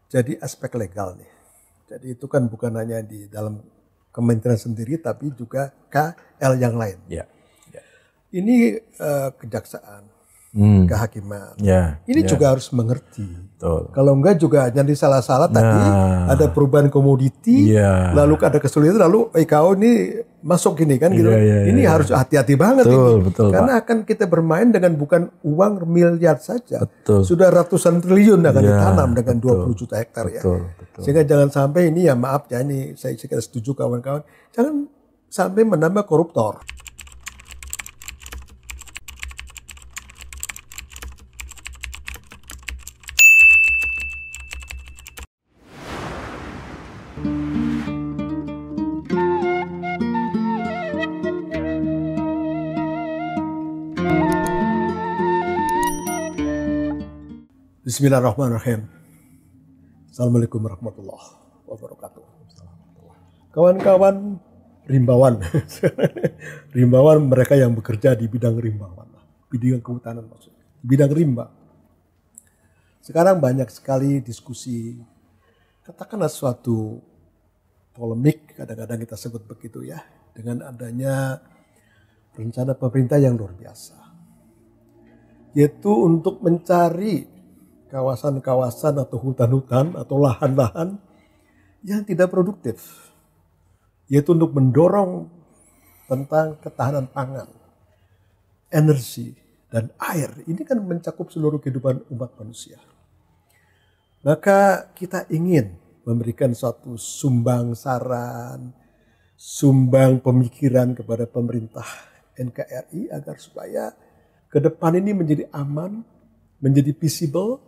Jadi aspek legal nih. Jadi itu kan bukan hanya di dalam kementerian sendiri, tapi juga KL yang lain. Ya. Ini kejaksaan, kehakiman. Ini juga harus mengerti. Betul. Kalau enggak juga jadi salah-salah tadi ada perubahan komoditi, lalu ada kesulitan, lalu kau ini masuk gini kan gitu. Ini harus hati-hati banget ini. Karena akan kita bermain dengan bukan uang miliar saja. Sudah ratusan triliun akan ditanam dengan 20 juta hektar ya. Sehingga jangan sampai ini ya maaf ya ini saya setuju kawan-kawan. Jangan sampai menambah koruptor. Bismillahirrahmanirrahim. Assalamualaikum warahmatullahi wabarakatuh. Kawan-kawan rimbawan, rimbawan mereka yang bekerja di bidang rimbawan, bidang kehutanan maksudnya, bidang rimba. Sekarang banyak sekali diskusi, katakanlah suatu polemik, kadang-kadang kita sebut begitu ya, dengan adanya rencana pemerintah yang luar biasa, yaitu untuk mencari kawasan-kawasan atau hutan-hutan atau lahan-lahan yang tidak produktif, yaitu untuk mendorong tentang ketahanan pangan, energi, dan air. Ini kan mencakup seluruh kehidupan umat manusia. Maka kita ingin memberikan suatu sumbang saran, sumbang pemikiran kepada pemerintah NKRI agar supaya ke depan ini menjadi aman, menjadi visible,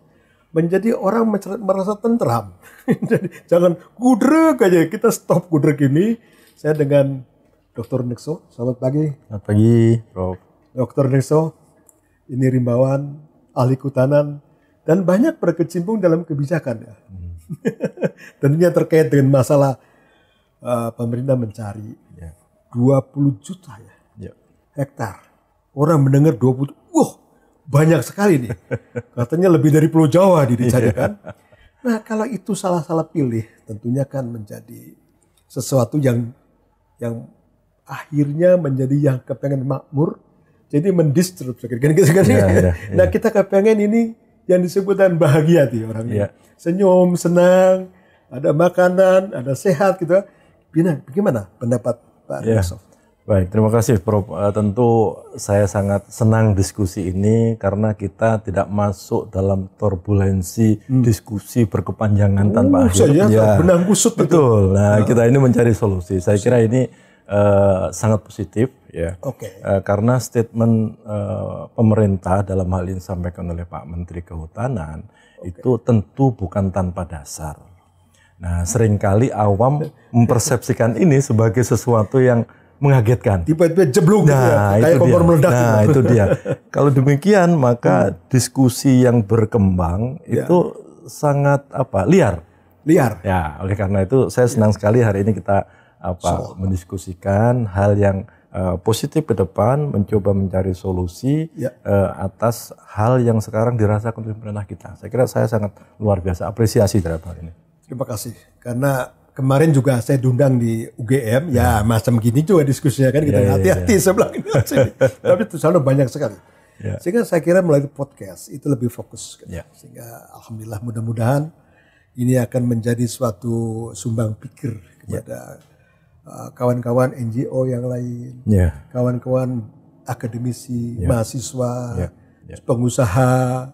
menjadi orang merasa tentram. Jadi jangan gudreg aja, kita stop gudreg ini. Saya dengan Dr. Nexo, selamat pagi. Selamat pagi, Prof. Dr. Nexo, ini rimbawan, ahli kehutanan, dan banyak berkecimpung dalam kebijakan ya. Tentunya terkait dengan masalah pemerintah mencari 20 juta hektar. Orang mendengar 20 juta, banyak sekali nih. Katanya lebih dari Pulau Jawa dicarikan. Nah kalau itu salah-salah pilih, tentunya kan menjadi sesuatu yang akhirnya menjadi yang kepengen makmur, jadi mendistrub. Nah kita kepengen ini yang disebutkan bahagia nih orangnya. Senyum, senang, ada makanan, ada sehat gitu. Bagaimana pendapat Pak Nexo? Baik, terima kasih Prof. Tentu saya sangat senang diskusi ini karena kita tidak masuk dalam turbulensi diskusi berkepanjangan tanpa akhir. Benang kusut betul. Nah, kita ini mencari solusi. Saya kira ini sangat positif ya. Karena statement pemerintah dalam hal ini disampaikan oleh Pak Menteri Kehutanan itu tentu bukan tanpa dasar. Nah, seringkali awam mempersepsikan ini sebagai sesuatu yang mengagetkan. Tiba-tiba jeblok kayak kompor meledak. Nah, itu dia. Kalau demikian maka diskusi yang berkembang itu sangat liar. Ya, oleh karena itu saya senang sekali hari ini kita mendiskusikan hal yang positif ke depan, mencoba mencari solusi atas hal yang sekarang dirasakan oleh pemerintah kita. Saya kira saya sangat luar biasa apresiasi terhadap hal ini. Terima kasih. Karena kemarin juga saya diundang di UGM, macam gini juga diskusinya kan, kita hati-hati sebelah ini. Tapi itu selalu banyak sekali. Sehingga saya kira melalui podcast itu lebih fokus. Sehingga alhamdulillah mudah-mudahan ini akan menjadi suatu sumbang pikir kepada kawan-kawan NGO yang lain, kawan-kawan akademisi, mahasiswa, pengusaha.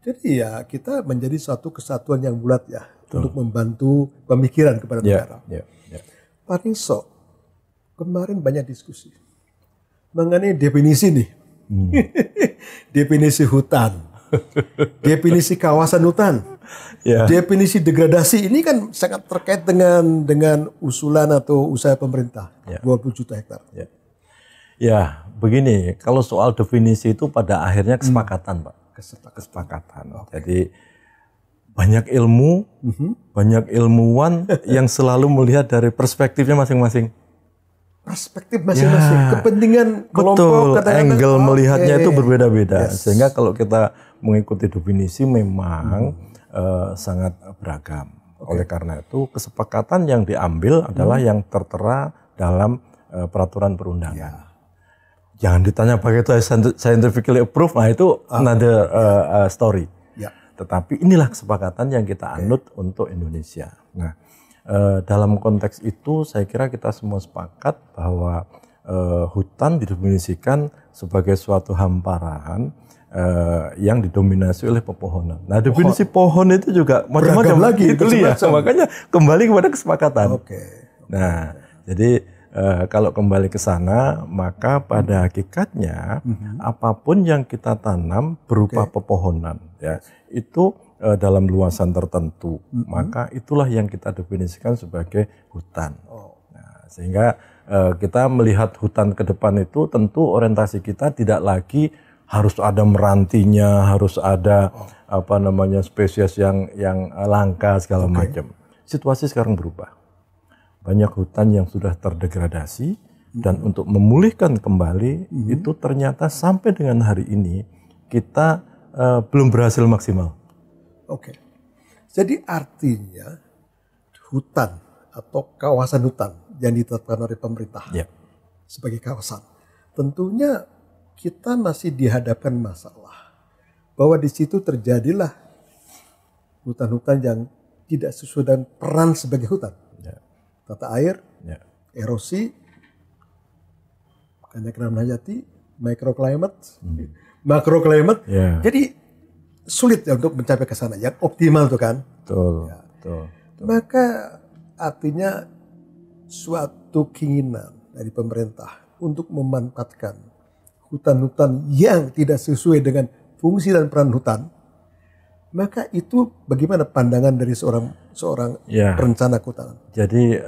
Jadi ya kita menjadi suatu kesatuan yang bulat ya. Untuk membantu pemikiran kepada negara. Pak Nexo, kemarin banyak diskusi mengenai definisi nih. Definisi hutan, definisi kawasan hutan, definisi degradasi ini kan sangat terkait dengan usulan atau usaha pemerintah 20 juta hektar. Ya, begini, kalau soal definisi itu pada akhirnya kesepakatan, Pak. Kesepakatan. Jadi banyak ilmu, banyak ilmuwan yang selalu melihat dari perspektifnya masing-masing. Perspektif masing-masing, kepentingan kelompok, angle melihatnya itu berbeda-beda. Sehingga kalau kita mengikuti definisi memang sangat beragam. Oleh karena itu kesepakatan yang diambil adalah yang tertera dalam peraturan perundangan. Jangan ditanya pakai itu scientifically approved, nah itu another story. Tetapi inilah kesepakatan yang kita anut untuk Indonesia. Nah, dalam konteks itu saya kira kita semua sepakat bahwa hutan didefinisikan sebagai suatu hamparan yang didominasi oleh pepohonan. Nah, definisi pohon itu juga macam-macam lagi itu ya. Makanya kembali kepada kesepakatan. Nah, jadi kalau kembali ke sana, maka pada hakikatnya apapun yang kita tanam berupa pepohonan, ya, itu dalam luasan tertentu, maka itulah yang kita definisikan sebagai hutan. Nah, sehingga kita melihat hutan ke depan itu tentu orientasi kita tidak lagi harus ada merantinya, harus ada spesies yang langka segala macam. Situasi sekarang berubah. Banyak hutan yang sudah terdegradasi dan untuk memulihkan kembali itu ternyata sampai dengan hari ini kita belum berhasil maksimal. Jadi artinya hutan atau kawasan hutan yang ditetapkan oleh pemerintah sebagai kawasan, tentunya kita masih dihadapkan masalah bahwa di situ terjadilah hutan-hutan yang tidak sesuai dengan peran sebagai hutan. Tata air, erosi, keanekaragaman hayati, microclimate, macroclimate. Jadi sulit ya untuk mencapai ke sana yang optimal tuh kan. Betul. Maka artinya suatu keinginan dari pemerintah untuk memanfaatkan hutan-hutan yang tidak sesuai dengan fungsi dan peran hutan, maka itu bagaimana pandangan dari seorang perencana kehutanan? Jadi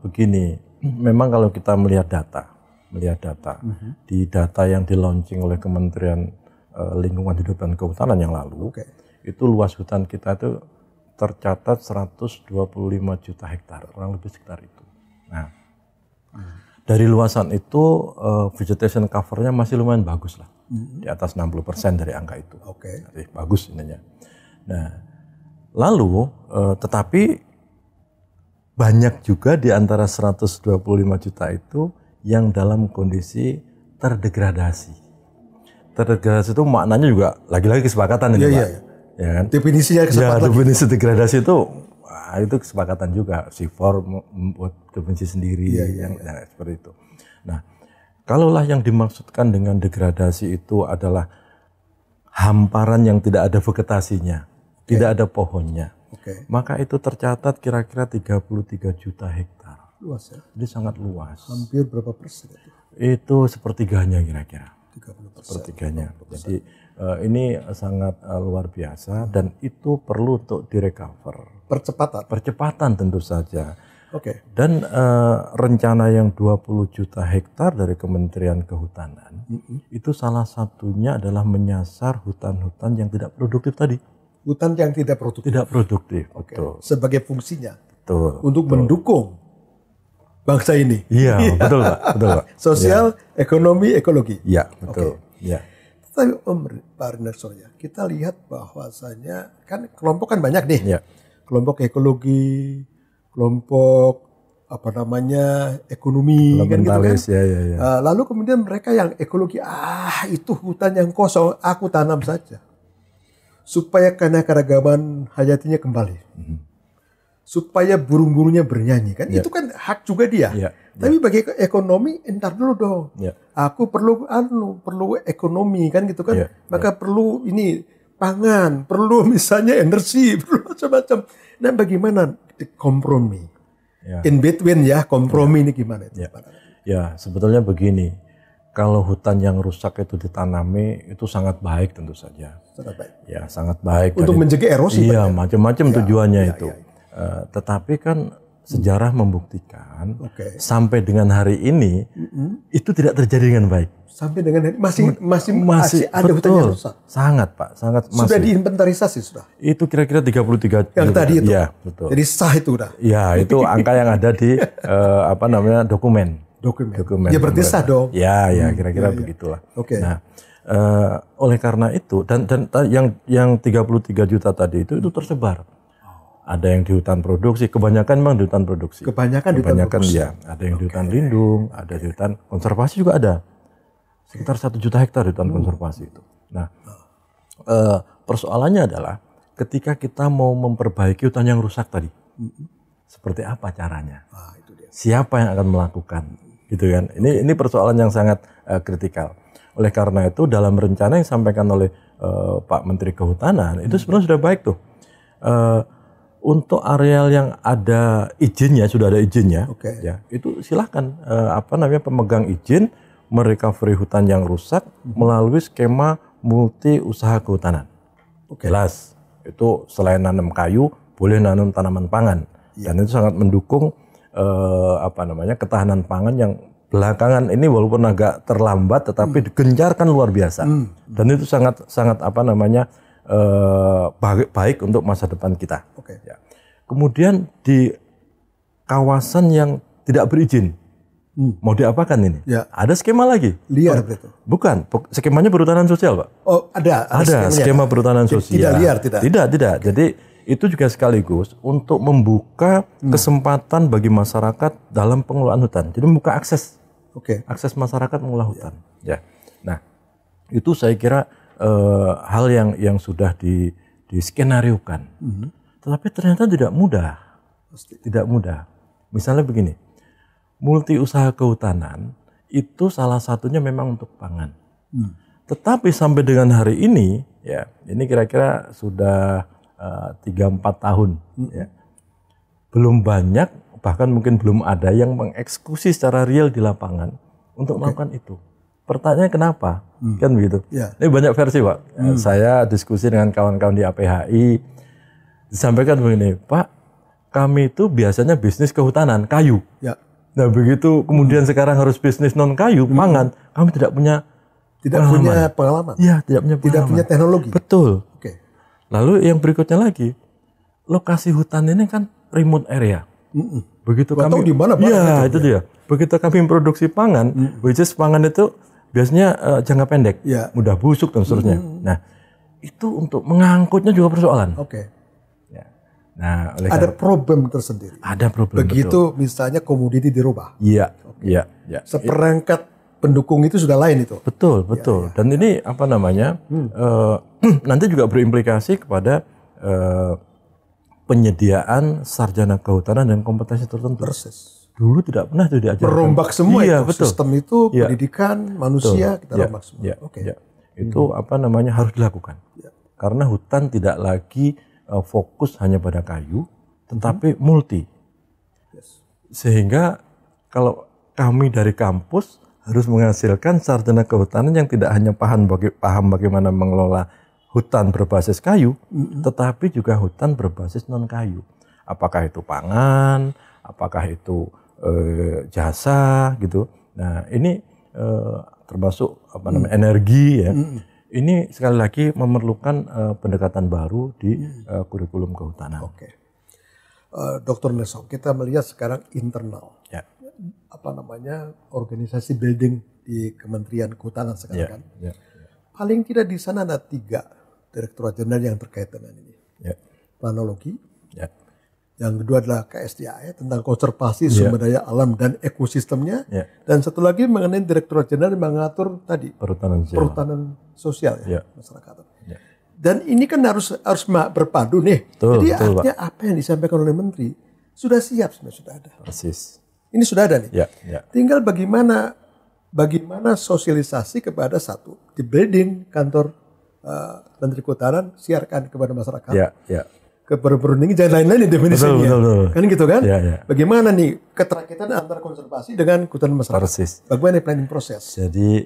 begini, memang kalau kita melihat data, di data yang di-launching oleh Kementerian Lingkungan Hidup dan Kehutanan yang lalu, itu luas hutan kita itu tercatat 125 juta hektar, kurang lebih sekitar itu. Nah, dari luasan itu vegetation covernya masih lumayan bagus lah, di atas 60% dari angka itu. Jadi bagus ininya. Nah, lalu tetapi banyak juga di antara 125 juta itu yang dalam kondisi terdegradasi. Terdegradasi itu maknanya juga lagi-lagi kesepakatan ini, Pak. Ya kan? Definisinya kesepakatan. Ya, definisi degradasi itu kesepakatan juga. C4 membuat definisi sendiri yang seperti itu. Nah, kalaulah yang dimaksudkan dengan degradasi itu adalah hamparan yang tidak ada vegetasinya, tidak ada pohonnya, maka itu tercatat kira-kira 33 juta hektar. Luas ya? Jadi sangat luas. Hampir berapa persen itu? Itu sepertiganya kira-kira. 30%. Sepertiganya. Jadi ini sangat luar biasa dan itu perlu untuk direcover. Percepatan tentu saja. Dan rencana yang 20 juta hektar dari Kementerian Kehutanan itu salah satunya adalah menyasar hutan-hutan yang tidak produktif tadi. Hutan yang tidak produktif. Tidak produktif. Betul. Sebagai fungsinya. Betul. Untuk mendukung bangsa ini. Iya, betul Pak. Sosial, ekonomi, ekologi. Iya, betul. Iya. Tapi Pak Rinarso, kita lihat bahwasanya kan kelompok kan banyak nih. Kelompok ekologi, kelompok ekonomi kan gitu kan. Lalu kemudian mereka yang ekologi, itu hutan yang kosong, aku tanam saja. Supaya keanekaragaman hayatinya kembali. Supaya burung-burungnya bernyanyi kan, itu kan hak juga dia. Tapi bagi ekonomi, entar dulu dong. Aku perlu ekonomi kan gitu kan. Maka perlu ini pangan, perlu misalnya energi, perlu macam-macam. Nah, bagaimana kompromi? In between kompromi ini gimana itu? Ya, sebetulnya begini. Kalau hutan yang rusak itu ditanami itu sangat baik tentu saja. Sangat baik. Ya, sangat baik. Untuk mencegah erosi. Iya, macam-macam tujuannya itu. Tetapi kan sejarah membuktikan sampai dengan hari ini itu tidak terjadi dengan baik. Sampai dengan hari masih ada hutan yang rusak. Sangat Pak, sangat masih. Sudah diinventarisasi sudah. Itu kira-kira 33 yang tadi itu. Iya, betul. Jadi sah itu udah. Iya, itu angka yang ada di dokumen. Ya berarti sah dong. Ya, kira-kira begitulah. Nah, oleh karena itu dan yang 33 juta tadi itu tersebar. Ada yang di hutan produksi, kebanyakan memang di hutan produksi. Kebanyakan di hutan produksi. Ya, ada yang di hutan lindung, ada di hutan konservasi juga ada. Sekitar 1 juta hektar di hutan konservasi itu. Nah, persoalannya adalah ketika kita mau memperbaiki hutan yang rusak tadi, seperti apa caranya? Itu dia. Siapa yang akan melakukan? Gitu kan? Ini persoalan yang sangat kritikal. Oleh karena itu dalam rencana yang disampaikan oleh Pak Menteri Kehutanan itu sebenarnya sudah baik tuh. Untuk areal yang ada izinnya, sudah ada izinnya, ya itu silahkan pemegang izin merecovery hutan yang rusak melalui skema multi usaha kehutanan. Jelas, itu selain nanam kayu, boleh nanam tanaman pangan, dan itu sangat mendukung ketahanan pangan yang belakangan ini walaupun agak terlambat, tetapi digencarkan luar biasa, dan itu sangat baik untuk masa depan kita. Ya. Kemudian di kawasan yang tidak berizin, mau diapakan ini? Ya. Ada skema lagi. Liar begitu? Bukan, skemanya perhutanan sosial, Pak. Oh, ada skema perhutanan sosial. Tidak liar, tidak. Tidak. Jadi itu juga sekaligus untuk membuka kesempatan bagi masyarakat dalam pengelolaan hutan. Jadi membuka akses, akses masyarakat mengelola hutan. Ya. Nah, itu saya kira hal yang sudah diskenariokan. Tetapi ternyata tidak mudah. Tidak mudah. Misalnya begini, multi usaha kehutanan itu salah satunya memang untuk pangan. Tetapi sampai dengan hari ini, ya ini kira-kira sudah 3-4 tahun, ya, belum banyak, bahkan mungkin belum ada yang mengeksekusi secara real di lapangan untuk melakukan itu. Pertanyaannya kenapa? Kan begitu. Ini banyak versi, Pak. Saya diskusi dengan kawan-kawan di APHI, disampaikan begini, Pak, kami itu biasanya bisnis kehutanan, kayu. Nah begitu kemudian sekarang harus bisnis non kayu, pangan, kami tidak punya pengalaman. Iya, tidak punya pengalaman. Tidak punya teknologi. Betul. Lalu yang berikutnya lagi, lokasi hutan ini kan remote area. Begitu kami tahu di mana, itu dia. Begitu kami memproduksi pangan, which is pangan itu biasanya jangka pendek, mudah busuk dan seterusnya. Nah, itu untuk mengangkutnya juga persoalan. Nah, ada problem tersendiri. Ada problem. Begitu betul. Misalnya komoditi dirubah. Iya. Seperangkat pendukung itu sudah lain itu. Betul. Dan ini nanti juga berimplikasi kepada penyediaan sarjana kehutanan dan kompetensi tertentu. Persis. Dulu tidak pernah itu diajarkan. Merombak semua itu. Betul. Sistem itu, pendidikan, manusia, kita rombak semua. Itu harus dilakukan. Karena hutan tidak lagi fokus hanya pada kayu, tetapi multi. Sehingga kalau kami dari kampus harus menghasilkan sarjana kehutanan yang tidak hanya paham bagaimana mengelola hutan berbasis kayu, tetapi juga hutan berbasis non kayu. Apakah itu pangan, apakah itu jasa, gitu. Nah ini termasuk energi, ya. Ini sekali lagi memerlukan pendekatan baru di kurikulum kehutanan. Dr. Nelson, kita melihat sekarang internal, organisasi building di Kementerian Kehutanan sekarang kan. Paling tidak di sana ada 3 direktorat jenderal yang terkait dengan ini. Planologi, yang kedua adalah KSDA tentang konservasi sumber daya alam dan ekosistemnya, dan satu lagi mengenai direktorat jenderal yang mengatur tadi perhutanan sosial masyarakat. Dan ini kan harus berpadu nih. Jadi artinya apa yang disampaikan oleh Menteri sudah siap, sudah ada. Persis. Ini sudah ada nih. Tinggal bagaimana sosialisasi kepada di building kantor Menteri Kehutanan, siarkan kepada masyarakat. Ke berunding jangan lain-lain definisinya. Betul. Kan gitu kan? Bagaimana nih keterkaitan antara konservasi dengan kehutanan masyarakat? Persis. Bagaimana planning proses? Jadi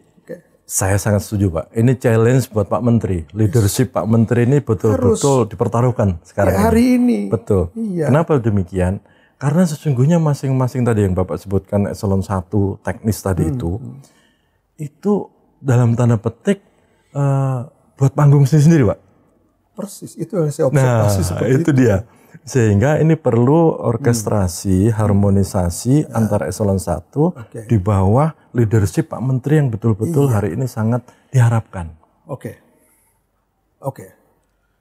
saya sangat setuju, Pak. Ini challenge buat Pak Menteri. Leadership Pak Menteri ini betul-betul dipertaruhkan sekarang hari ini. Betul. Kenapa demikian? Karena sesungguhnya masing-masing tadi yang Bapak sebutkan eselon 1 teknis tadi itu dalam tanda petik buat panggung sendiri, Pak. Persis, itu yang saya observasi seperti itu. Dia. Sehingga ini perlu orkestrasi, harmonisasi antara eselon 1 di bawah leadership Pak Menteri yang betul-betul hari ini sangat diharapkan. Oke.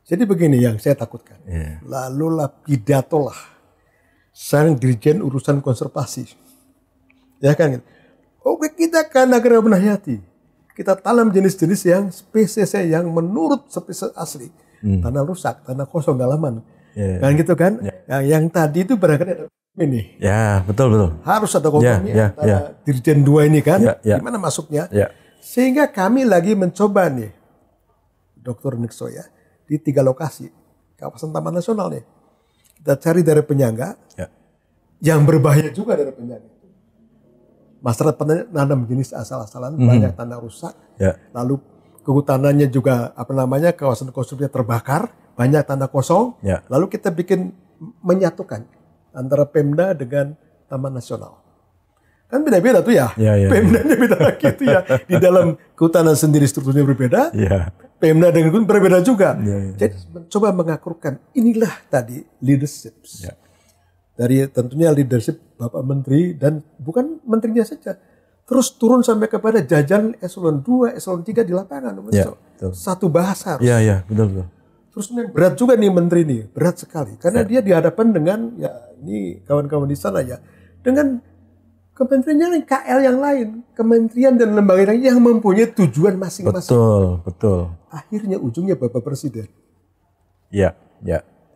Jadi begini yang saya takutkan. Lalu pidatolah sang dirjen urusan konservasi. Ya kan? Oke, kita kan negara menghayati. Kita tanam jenis-jenis yang spesies yang menurut spesies asli. Tanah rusak, tanah kosong, dalaman. Kan gitu kan? Yang tadi itu barangkali ada ini. Ya, betul. Harus ada kompromi antara dirjen 2 ini kan. Gimana masuknya? Sehingga kami lagi mencoba nih, Dr. Nixo ya, di 3 lokasi. Kawasan Taman Nasional nih. Kita cari dari penyangga. Yang berbahaya juga dari penyangga. Masyarakat penanam jenis asal-asalan, banyak tanah rusak, lalu kehutanannya juga kawasan konsumsinya terbakar, banyak tanah kosong, lalu kita bikin menyatukan antara Pemda dengan Taman Nasional. Kan beda-beda tuh ya, Pemdanya beda lagi tuh ya, di dalam kehutanan sendiri strukturnya berbeda, Pemda dengan berbeda juga. Jadi coba mengakurkan, inilah tadi leadership. Dari tentunya leadership Bapak Menteri dan bukan menterinya saja. Terus turun sampai kepada jajaran eselon 2, eselon 3 di lapangan. Satu bahasa. Iya, betul. Terus berat juga nih Menteri ini, berat sekali. Karena dia dihadapkan dengan, ini kawan-kawan di sana ya, dengan kementerian KL yang lain. Kementerian dan lembaga yang mempunyai tujuan masing-masing. Betul. Akhirnya ujungnya Bapak Presiden. Iya.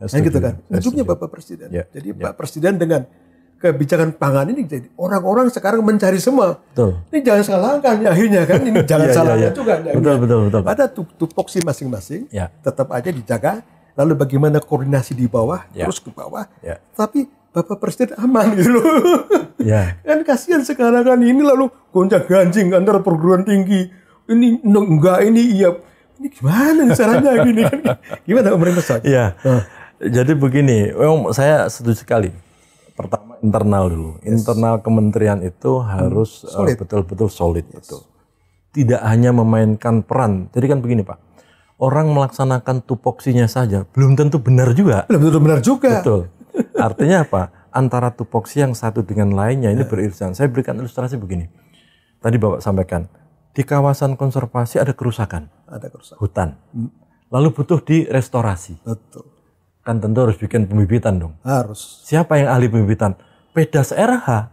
Gitu kan, ujungnya Bapak Presiden. Jadi Pak Presiden dengan kebijakan pangan ini jadi orang-orang sekarang mencari semua. Ini jangan salahkan akhirnya kan, ini jangan salahkan juga. Betul. Ada tupoksi masing-masing, tetap aja dijaga. Lalu bagaimana koordinasi di bawah, terus ke bawah. Tapi Bapak Presiden aman gitu loh. Kan kasihan sekarang kan ini lalu gonjang-ganjing antara perguruan tinggi. Ini enggak, ini iya. Ini gimana caranya gini kan? Gimana pemerintah saja? Jadi begini, saya setuju sekali. Pertama internal dulu. Internal kementerian itu harus betul-betul solid. Betul. Tidak hanya memainkan peran. Jadi kan begini Pak, orang melaksanakan tupoksinya saja belum tentu benar juga. Betul. Artinya apa? Antara tupoksi yang satu dengan lainnya ini beririsan. Saya berikan ilustrasi begini. Tadi Bapak sampaikan, di kawasan konservasi ada kerusakan. Hutan. Lalu butuh direstorasi. Betul. Kan tentu harus bikin pembibitan dong. Harus. Siapa yang ahli pembibitan? Pedas RH.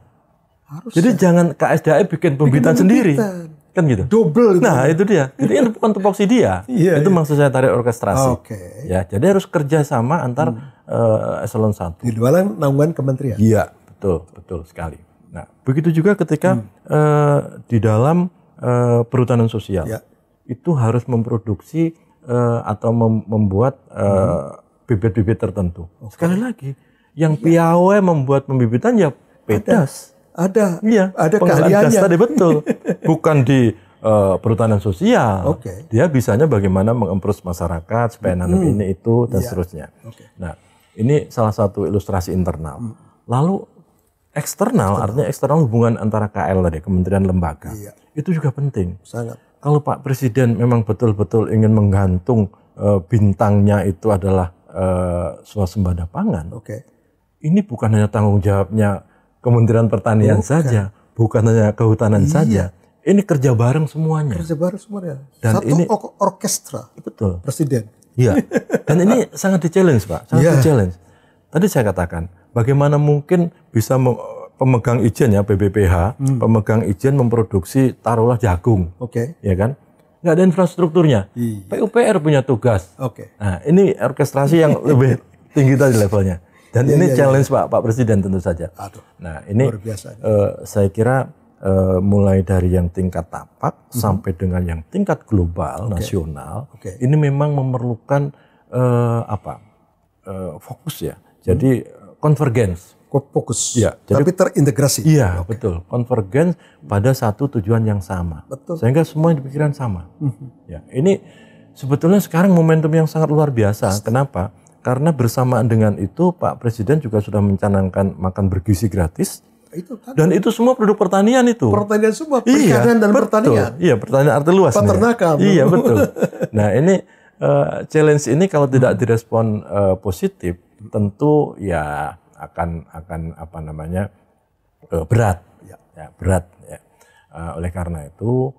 Harus. Jadi jangan KSDAI bikin pembibitan sendiri. Kan gitu. Double. Nah itu dia. Jadi itu bukan tupoksi dia. Itu maksud saya tarik orkestrasi. Ya, jadi harus kerjasama antar eselon 1. Di dalam naungan kementerian. Iya, betul sekali. Nah begitu juga ketika di dalam perhutanan sosial. Itu harus memproduksi atau membuat bibit-bibit tertentu. Sekali lagi, yang piawai membuat pembibitan ya pedas. Ada keahliannya. Tadi betul. Bukan di perhutanan sosial. Dia bisanya bagaimana mengempros masyarakat supaya nanam ini itu dan seterusnya. Nah, ini salah satu ilustrasi internal. Lalu eksternal, artinya eksternal hubungan antara KL tadi, kementerian lembaga. Itu juga penting. Sangat. Kalau Pak Presiden memang betul-betul ingin menggantung bintangnya itu adalah swasembada pangan, ini bukan hanya tanggung jawabnya Kementerian Pertanian saja, bukan hanya kehutanan saja. Ini kerja bareng semuanya. Dan satu ini orkestra. Betul. Presiden. Iya. Dan ini sangat di-challenge Pak, sangat di-challenge. Tadi saya katakan, bagaimana mungkin bisa pemegang izin ya BPPH, pemegang izin memproduksi taruhlah jagung, ya kan? Nggak ada infrastrukturnya. PUPR punya tugas. Nah ini orkestrasi yang lebih tinggi tadi levelnya. Dan ini challenge Pak Presiden tentu saja. Nah ini saya kira mulai dari yang tingkat tapak sampai dengan yang tingkat global nasional, ini memang memerlukan fokus ya. Jadi konvergens. Fokus, tapi terintegrasi. Iya, betul. Konvergen pada satu tujuan yang sama. Sehingga semua pikiran sama. Ya, ini sebetulnya sekarang momentum yang sangat luar biasa. Kenapa? Karena bersamaan dengan itu Pak Presiden juga sudah mencanangkan makan bergizi gratis. Dan itu semua produk pertanian itu. Pertanian semua, perikanan dan pertanian. Iya, pertanian arti luas. Peternakan. Iya, betul. Nah, ini challenge ini kalau tidak direspon positif, tentu ya akan berat, berat. Ya. Oleh karena itu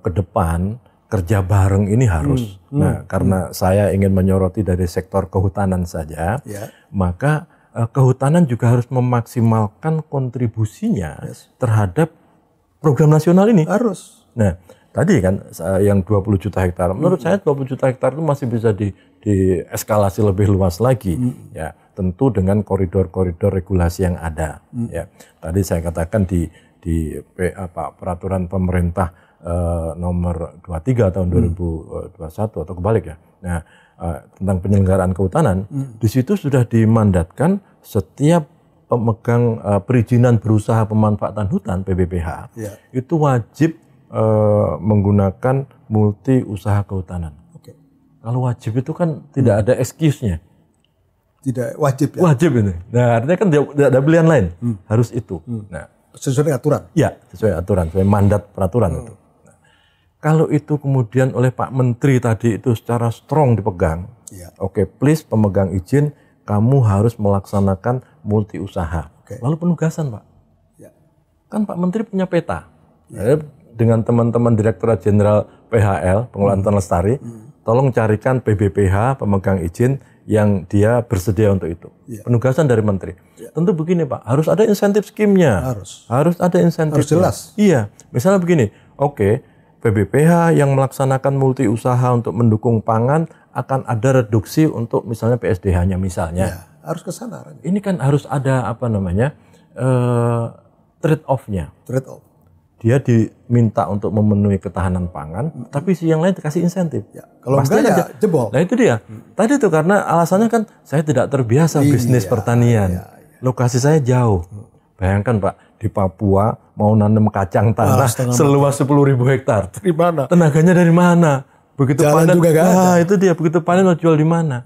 ke depan kerja bareng ini harus. Nah, karena saya ingin menyoroti dari sektor kehutanan saja, maka kehutanan juga harus memaksimalkan kontribusinya terhadap program nasional ini. Harus. Nah, tadi kan yang 20 juta hektar, menurut saya 20 juta hektar itu masih bisa dieskalasi lebih luas lagi, ya. Tentu dengan koridor-koridor regulasi yang ada. Ya, tadi saya katakan di peraturan pemerintah nomor 23 tahun 2021 atau kebalik ya. Nah, tentang penyelenggaraan kehutanan, di situ sudah dimandatkan setiap pemegang perizinan berusaha pemanfaatan hutan (PBPH) itu wajib menggunakan multi usaha kehutanan. Kalau wajib itu kan tidak ada excuse-nya. Tidak wajib ya? Wajib ini. Nah, artinya kan tidak ada pilihan lain. Harus itu. Nah, sesuai dengan aturan? Ya, sesuai aturan, sesuai mandat peraturan itu. Nah, kalau itu kemudian oleh Pak Menteri tadi itu secara strong dipegang, oke, please pemegang izin, kamu harus melaksanakan multi usaha. Lalu penugasan, Pak. Kan Pak Menteri punya peta. Dengan teman-teman Direktorat Jenderal PHL, Pengelolaan Hutan Lestari, tolong carikan PBPH, pemegang izin, yang dia bersedia untuk itu. Penugasan dari Menteri. Tentu begini Pak, harus ada insentif skimnya. Harus ada insentif. Harus jelas. Iya, misalnya begini, oke, PBPH yang melaksanakan multi usaha untuk mendukung pangan akan ada reduksi untuk misalnya PSDH-nya misalnya. Harus ke sana. Ini kan harus ada apa namanya trade off-nya. Trade off. Dia diminta untuk memenuhi ketahanan pangan, tapi si yang lain dikasih insentif. Kalau enggak ya jebol. Nah itu dia. Tadi tuh karena alasannya kan saya tidak terbiasa bisnis pertanian. Lokasi saya jauh. Bayangkan Pak, di Papua mau nanam kacang tanah seluas 10.000 hektar. Dari mana? Tenaganya dari mana? Begitu jalan panen juga gak ada. Itu dia, begitu panen lo jual di mana?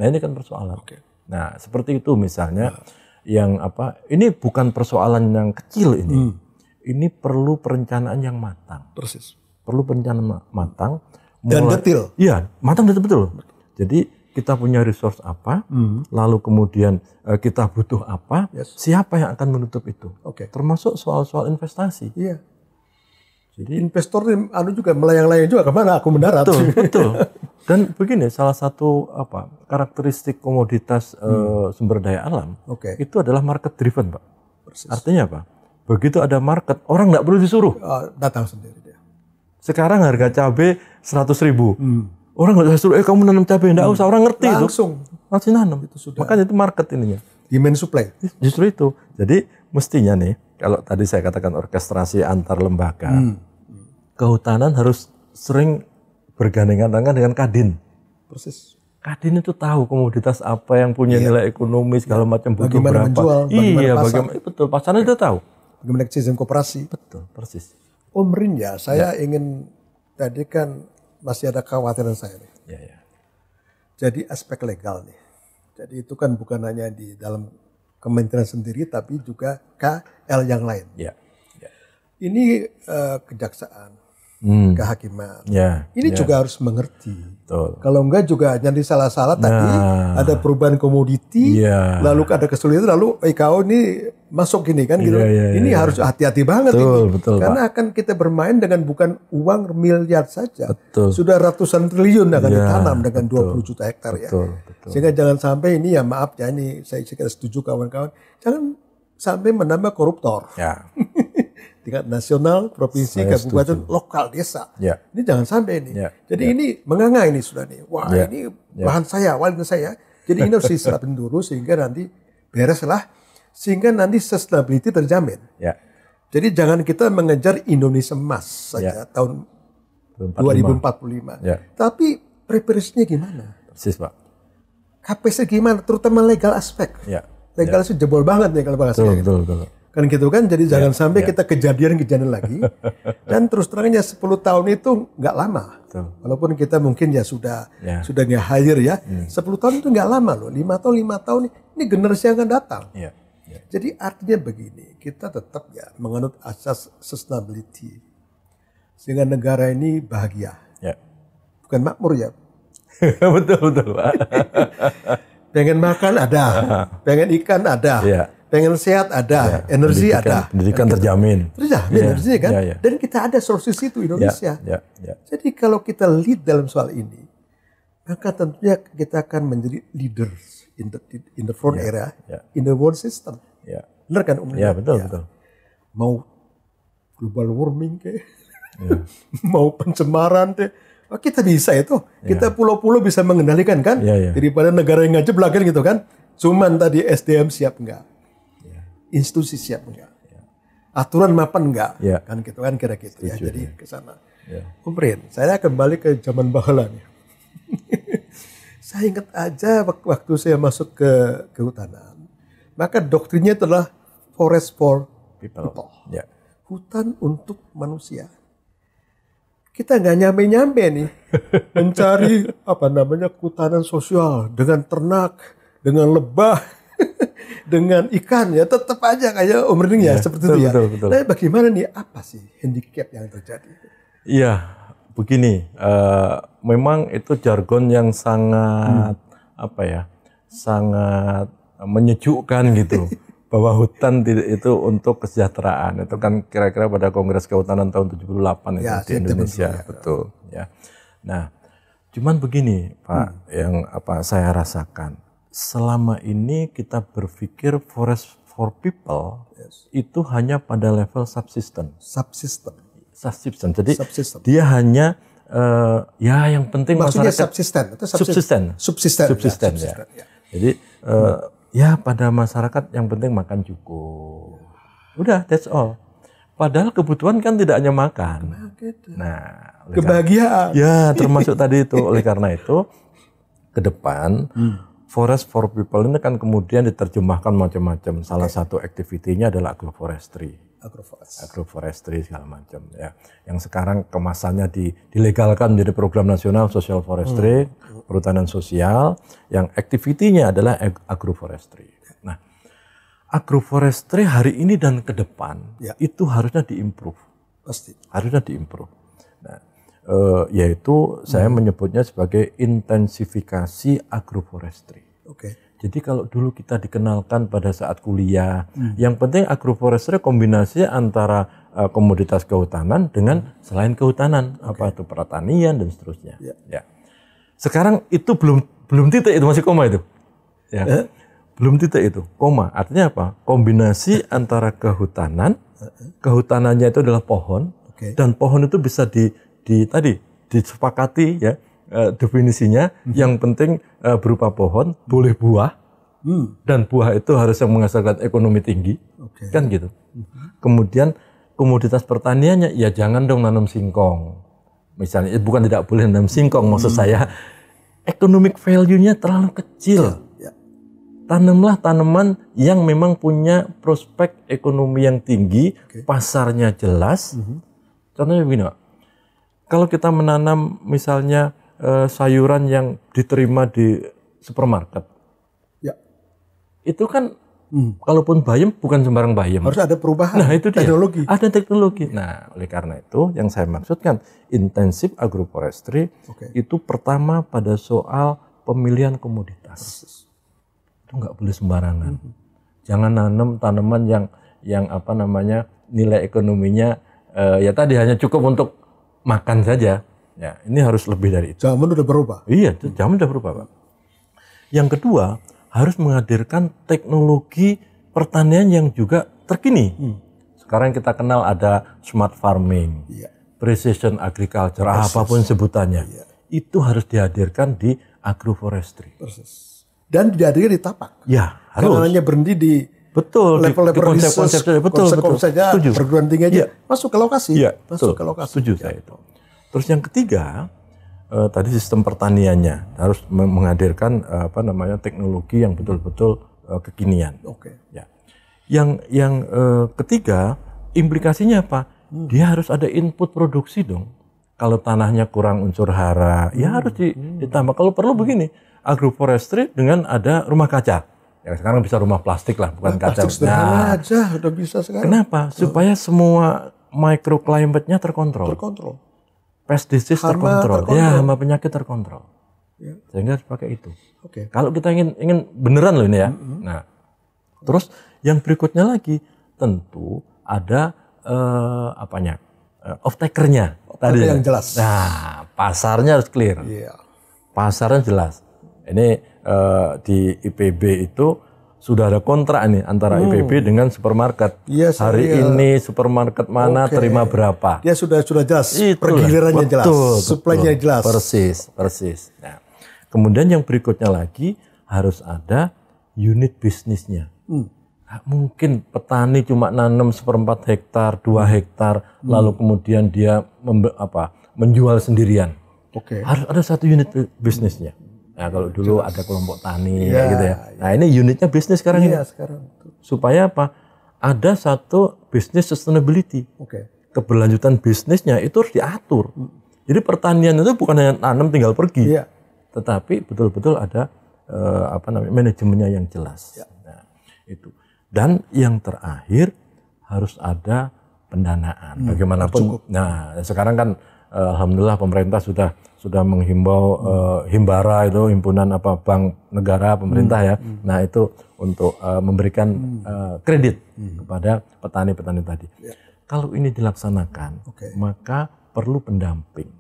Nah ini kan persoalan. Nah seperti itu misalnya yang apa? Ini bukan persoalan yang kecil ini. Ini perlu perencanaan yang matang. Persis. Perlu perencanaan matang. Dan detail. Iya, matang dan betul. Jadi kita punya resource apa, lalu kemudian kita butuh apa, siapa yang akan menutup itu. Termasuk soal-soal investasi. Iya. Jadi investor juga melayang-layang juga kemana aku mendarat. Betul. Dan begini, salah satu karakteristik komoditas sumber daya alam itu adalah market driven, Pak. Persis. Artinya apa? Begitu ada market, orang nggak perlu disuruh. Datang sendiri dia. Sekarang harga cabai 100.000. Orang nggak usah suruh, kamu nanam cabai, nggak usah, orang ngerti langsung. Langsung nanam. Itu sudah. Makanya itu market ininya. Demand supply. Justru itu. Jadi mestinya nih, kalau tadi saya katakan orkestrasi antar lembaga, kehutanan harus sering bergandengan tangan dengan Kadin. Persis. Kadin itu tahu komoditas apa yang punya nilai ekonomi segala macam, butuh bagaimana berapa. Menjual, Bagaimana betul. Pasarnya dia tahu. Bagaimana sistem koperasi. Betul, persis. Om Rin ya, saya ingin tadi kan masih ada kekhawatiran saya nih. Jadi aspek legal nih. Jadi itu kan bukan hanya di dalam kementerian sendiri, tapi juga KL yang lain. Ini kejaksaan, kehakiman. Ini juga harus mengerti. Kalau enggak juga jadi salah-salah tadi ada perubahan komoditi, lalu ada kesulitan, lalu kau ini masuk gini kan gitu. Ini harus hati-hati banget ini. Karena akan kita bermain dengan bukan uang miliar saja. Sudah ratusan triliun akan ditanam dengan 20 juta hektar ya. Sehingga jangan sampai ini ya maaf ya, ini saya setuju kawan-kawan, jangan sampai menambah koruptor. Tingkat nasional, provinsi, kabupaten, lokal, desa. Ini jangan sampai ini. Jadi ini menganga ini sudah nih. Wah ini lahan saya, walian saya. Jadi ini harus diserapin dulu sehingga nanti bereslah. Sehingga nanti sustainability terjamin. Jadi jangan kita mengejar Indonesia emas saja tahun 2045. Tapi preparasinya gimana? Persis Pak. KPS gimana? Terutama legal aspek. Legal itu jebol banget nih kalau bahasanya. Betul. Kan gitu kan, jadi jangan sampai kita kejadian lagi. Dan terus terangnya 10 tahun itu nggak lama. Walaupun kita mungkin ya sudah nggak hire ya. 10 tahun itu nggak lama loh. 5 tahun ini generasi yang akan datang. Jadi artinya begini, kita tetap ya menganut asas sustainability. Sehingga negara ini bahagia. Bukan makmur ya. Betul Pak. Pengen makan ada, pengen ikan ada. pengen sehat ada, energi ada, pendidikan terjamin, energi kan, dan kita ada sources itu Indonesia. Jadi kalau kita lead dalam soal ini, maka tentunya kita akan menjadi leaders in the front area, in the world system. Benar kan Om? Ya betul betul. Mau global warming kayak, mau pencemaran deh. Kita bisa itu, kita pulau-pulau bisa mengendalikan kan, daripada negara yang ngajeblakan gitu kan. Cuman tadi SDM siap enggak? Institusi siap enggak? Aturan mapan enggak? Kan gitu kan kira-kira gitu ya. Jadi ke sana. Om Rin, saya kembali ke zaman bahula nih. Saya ingat aja waktu saya masuk ke kehutanan, maka doktrinnya adalah forest for people. Hutan untuk manusia. Kita nggak nyampe-nyampe nih mencari kehutanan sosial dengan ternak, dengan lebah, dengan ikan ya, tetap aja kayak Om Rin ya seperti itu ya. Betul. Nah, bagaimana nih, apa sih handicap yang terjadi? Iya, begini, memang itu jargon yang sangat sangat menyejukkan gitu. Bahwa hutan itu untuk kesejahteraan. Itu kan kira-kira pada Kongres Kehutanan tahun 78 itu di Indonesia, betul ya. Nah, cuman begini Pak, yang saya rasakan selama ini kita berpikir forest for people itu hanya pada level subsisten. Jadi dia hanya yang penting maksudnya masyarakat subsisten ya. Jadi pada masyarakat yang penting makan cukup. Udah, that's all. Padahal kebutuhan kan tidak hanya makan. Nah, kebahagiaan. Ya, termasuk tadi itu. Oleh karena itu, ke depan forest for people ini kan kemudian diterjemahkan macam-macam. Salah satu aktivitinya adalah agroforestry segala macam ya. Yang sekarang kemasannya dilegalkan menjadi program nasional social forestry, perhutanan sosial, yang aktivitinya adalah agroforestry. Nah, agroforestry hari ini dan ke depan itu harusnya diimprove. Pasti. Harusnya diimprove. Nah, yaitu saya menyebutnya sebagai intensifikasi agroforestry. Jadi kalau dulu kita dikenalkan pada saat kuliah, yang penting agroforestry kombinasi antara komoditas kehutanan dengan selain kehutanan, itu pertanian dan seterusnya. Ya. Sekarang itu belum titik itu, masih koma itu. Ya. Belum titik itu, koma. Artinya apa? Kombinasi antara kehutanan, kehutanannya itu adalah pohon, dan pohon itu bisa disepakati ya. Definisinya yang penting berupa pohon, boleh buah, dan buah itu harus yang menghasilkan ekonomi tinggi, kan gitu. Kemudian komoditas pertaniannya, ya jangan dong nanam singkong, misalnya. Bukan tidak boleh nanam singkong, maksud saya economic value-nya terlalu kecil. Tanamlah tanaman yang memang punya prospek ekonomi yang tinggi, pasarnya jelas. Contohnya begini Pak, kalau kita menanam misalnya sayuran yang diterima di supermarket, itu kan kalaupun bayam bukan sembarang bayam. Harus ada perubahan. Nah, itu teknologi. Ada teknologi. Nah, oleh karena itu yang saya maksudkan intensif agroforestry itu pertama pada soal pemilihan komoditas. Itu nggak boleh sembarangan. Jangan nanam tanaman yang nilai ekonominya ya tadi hanya cukup untuk makan saja. Ya, ini harus lebih dari itu. Zaman udah berubah. Iya, zaman udah berubah, Pak. Yang kedua, harus menghadirkan teknologi pertanian yang juga terkini. Sekarang kita kenal ada smart farming, precision agriculture, apapun sebutannya. Itu harus dihadirkan di agroforestry. Dan dihadirkan di tapak. Ya, harus. Karena hanya berhenti di level-level konsep saja, perguruan tinggi aja. Masuk ke lokasi. Iya, masuk ke lokasi. Setuju saya itu. Terus yang ketiga, tadi sistem pertaniannya harus menghadirkan teknologi yang betul-betul kekinian. Ya. Yang ketiga, implikasinya apa? Dia harus ada input produksi dong. Kalau tanahnya kurang unsur hara, ya harus ditambah. Kalau perlu begini, agroforestry dengan ada rumah kaca. Ya sekarang bisa rumah plastik lah, bukan kaca. Plastik sederhana aja udah bisa sekarang. Kenapa? Supaya semua microclimate-nya terkontrol. Pest disease terkontrol. Ya, hama penyakit terkontrol. Sehingga harus pakai itu. Kalau kita ingin beneran loh ini ya. Nah, Terus yang berikutnya lagi tentu ada off takernya tadi yang jelas. Nah, pasarnya harus clear. Yeah. Pasarnya jelas. Ini di IPB itu sudah ada kontrak nih antara IPB dengan supermarket. Yes, hari ini supermarket mana terima berapa. Dia sudah jelas. Pergilirannya jelas. Supply-nya jelas. Persis. Nah, kemudian yang berikutnya lagi harus ada unit bisnisnya. Mungkin petani cuma nanam 1/4 hektar, 2 hektar, lalu kemudian dia menjual sendirian. Harus ada satu unit bisnisnya. Nah, kalau dulu ada kelompok tani gitu ya. Nah, ini unitnya bisnis sekarang ini. Sekarang. Supaya apa? Ada satu bisnis sustainability. Keberlanjutan bisnisnya itu harus diatur. Jadi pertanian itu bukan hanya tanam tinggal pergi. Tetapi betul-betul ada manajemennya yang jelas. Nah, itu. Dan yang terakhir harus ada pendanaan. Bagaimanapun. Nah, sekarang kan alhamdulillah pemerintah sudah menghimbau Himbara itu himpunan bank negara pemerintah ya. Nah, itu untuk memberikan kredit kepada petani-petani tadi. Kalau ini dilaksanakan, maka perlu pendamping.